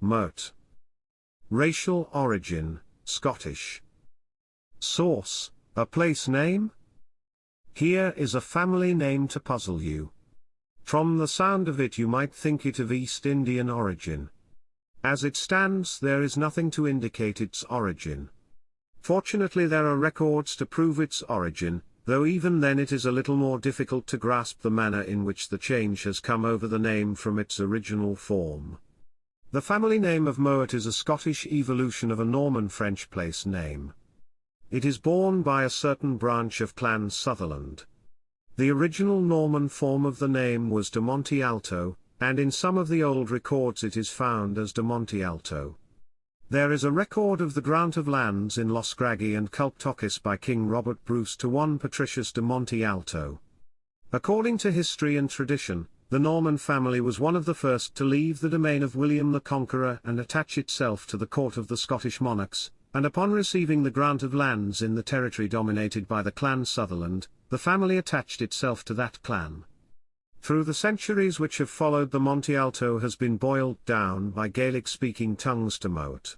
Mowat. Racial origin, Scottish. Source, a place name? Here is a family name to puzzle you. From the sound of it you might think it of East Indian origin. As it stands, there is nothing to indicate its origin. Fortunately, there are records to prove its origin, though even then it is a little more difficult to grasp the manner in which the change has come over the name from its original form. The family name of Mowat is a Scottish evolution of a Norman French place name. It is borne by a certain branch of Clan Sutherland. The original Norman form of the name was de Montealto, and in some of the old records it is found as de Montealto. There is a record of the grant of lands in Losscraggy and Culpedauchis by King Robert Bruce to one Patricius de Monte-alto. According to history and tradition, the Norman family was one of the first to leave the domain of William the Conqueror and attach itself to the court of the Scottish monarchs, and upon receiving the grant of lands in the territory dominated by the Clan Sutherland, the family attached itself to that clan. Through the centuries which have followed, the Montealto has been boiled down by Gaelic-speaking tongues to Mowat.